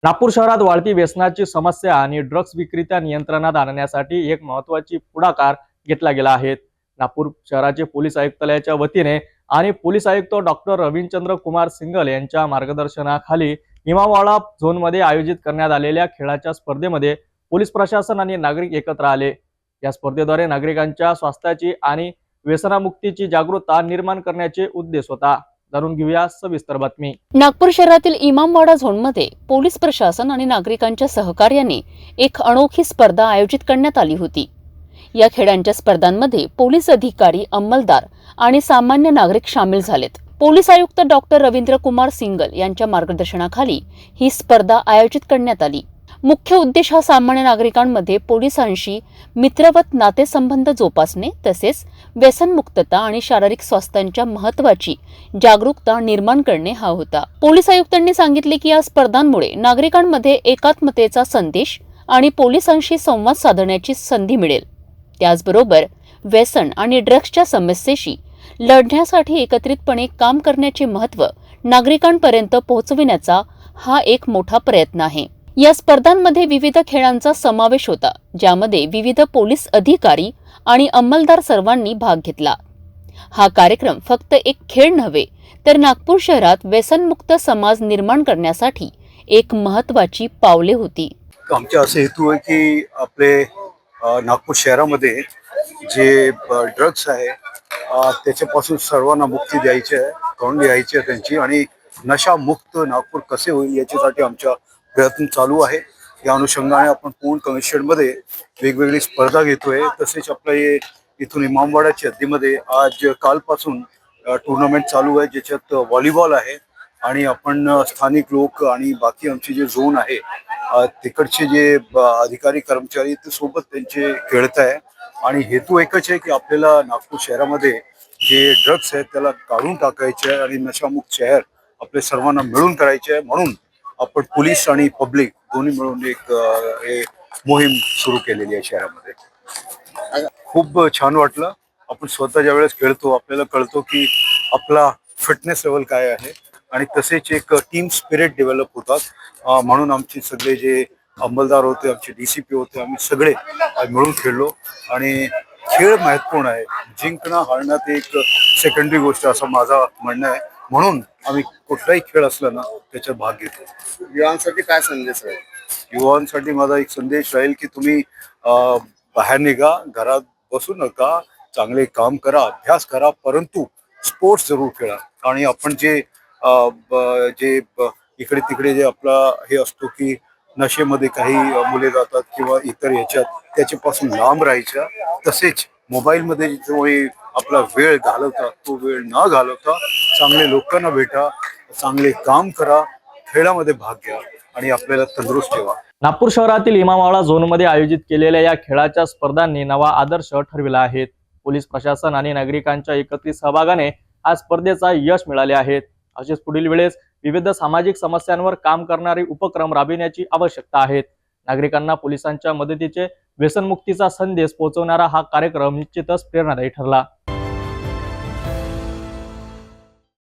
नागपूर शहरात वाढती व्यसनाची समस्या आणि ड्रग्ज विक्रीच्या नियंत्रणात आणण्यासाठी एक महत्त्वाची पुढाकार घेतला गेला आहे। नागपूर शहराचे पोलीस आयुक्तालयाच्या वतीने आणि पोलीस आयुक्त डॉक्टर रविचंद्र कुमार सिंगल यांच्या मार्गदर्शनाखाली इमामवाडा झोनमध्ये आयोजित करण्यात आलेल्या खेळाच्या स्पर्धेमध्ये पोलीस प्रशासन आणि नागरिक एकत्र आले। या स्पर्धेद्वारे नागरिकांच्या स्वास्थ्याची आणि व्यसनामुक्तीची जागरूकता निर्माण करण्याचे उद्देश होता। जाणून घेऊया सविस्तर बातमी। नागपूर शहरातील इमामवाडा झोनमध्ये पोलीस प्रशासन आणि नागरिकांच्या सहकार्याने एक अनोखी स्पर्धा आयोजित करण्यात आली होती। या खेळांच्या स्पर्धांमध्ये पोलीस अधिकारी, अंमलदार आणि सामान्य नागरिक सामील झालेत। पोलीस आयुक्त डॉक्टर रवींद्र कुमार सिंगल यांच्या मार्गदर्शनाखाली ही स्पर्धा आयोजित करण्यात आली। मुख्य उद्देश हा सामान्य नागरिकांमध्ये पोलिसांशी मित्रवत नातेसंबंध जोपासणे तसेच व्यसनमुक्तता आणि शारीरिक स्वास्थ्याच्या महत्त्वाची जागरूकता निर्माण करणे हा होता। पोलीस आयुक्तांनी सांगितले की या स्पर्धांमुळे नागरिकांमध्ये एकात्मतेचा संदेश आणि पोलिसांशी संवाद साधण्याची संधी मिळेल। त्याचबरोबर व्यसन आणि ड्रग्जच्या समस्येशी लढण्यासाठी एकत्रितपणे काम करण्याचे महत्त्व नागरिकांपर्यंत पोहोचविण्याचा हा एक मोठा प्रयत्न आहे। या स्पर्धांमध्ये विविध खेळांचा समावेश होता, ज्यामध्ये विविध पोलीस अधिकारी आणि अंमलदार सर्वांनी भाग घेतला। हा कार्यक्रम फक्त एक खेळ नव्हे, तर नागपूर शहरात व्यसनमुक्त समाज निर्माण करण्यासाठी एक महत्त्वाची पावले होती। आमचा असा हेतू आहे की आपले नागपूर शहरामध्ये जे ड्रग्स आहे त्याच्यापासून सर्वांना मुक्ती द्यायची आहे, करून द्यायची आहे त्यांची, आणि नशामुक्त नागपूर कसे होईल याच्यासाठी आमचा प्रयत्न चालू आहे। या अनुषंगाने आपण पूर्ण कमिशनमध्ये वेगवेगळी स्पर्धा घेतोय। तसेच आपल्या इथून इमामवाड्याच्या हद्दीमध्ये आज कालपासून टुर्नामेंट चालू आहे, ज्याच्यात व्हॉलीबॉल आहे आणि आपण स्थानिक लोक आणि बाकी आमचे जे झोन आहे तिकडचे जे अधिकारी कर्मचारी ते सोबत त्यांचे खेळत आहे। आणि हेतू एकच आहे की आपल्याला नागपूर शहरामध्ये जे ड्रग्स आहेत त्याला काढून टाकायचे आहे आणि नशामुक्त शहर आपल्या सर्वांना मिळून करायचे आहे। म्हणून आपण पोलीस आणि पब्लिक दोन्ही मिळून एक मोहीम सुरू केलेली आहे शहरामध्ये। खूप छान वाटलं। आपण स्वतः ज्या वेळेस खेळतो आपल्याला कळतो की आपला फिटनेस लेवल काय आहे, आणि तसेच एक टीम स्पिरिट डेव्हलप होतात। म्हणून आमचे सगळे जे अंमलदार होते, आमचे DCP होते, आम्ही सगळे मिळून खेळलो। आणि खेळ महत्त्वपूर्ण आहे, जिंकणं हारणं ते एक सेकंडरी गोष्ट असं माझं म्हणणं आहे। म्हणून आम्ही कुठलाही खेळ असला ना त्याच्यात भाग घेतो। युवांसाठी काय संदेश आहे? युवांसाठी माझा एक संदेश राहील की तुम्ही बाहेर निघा, घरात बसू नका, चांगले काम करा, अभ्यास करा, परंतु स्पोर्ट्स जरूर खेळा। आणि आपण जे इकडे तिकडे जे आपला हे असतो की नशेमध्ये काही मुले जातात किंवा इतर याच्यात, त्याच्यापासून लांब राहायच्या। तसेच मोबाईलमध्ये जो आपला वेळ घालवतात तो वेळ न घालवता चांगले लोकांना भेटा, चांगले काम करा, खेळामध्ये भाग घ्या आणि आपल्याला तंदुरुस्त ठेवा। नागपूर शहरातील इमामवाडा झोनमध्ये आयोजित केलेल्या या खेळाच्या स्पर्धांनी नवा आदर्श ठरविला आहे। पोलीस प्रशासन आणि नागरिकांच्या एकत्रित सहभागाने आज स्पर्धेचा यश मिळाले आहे। असेच पुढील वेळेस विविध सामाजिक समस्यांवर काम करणारे उपक्रम राबविण्याची आवश्यकता आहे। नागरिकांना पोलिसांच्या मदतीचे व्यसनमुक्तीचा संदेश पोहोचवणारा हा कार्यक्रम निश्चितच प्रेरणादायी ठरला।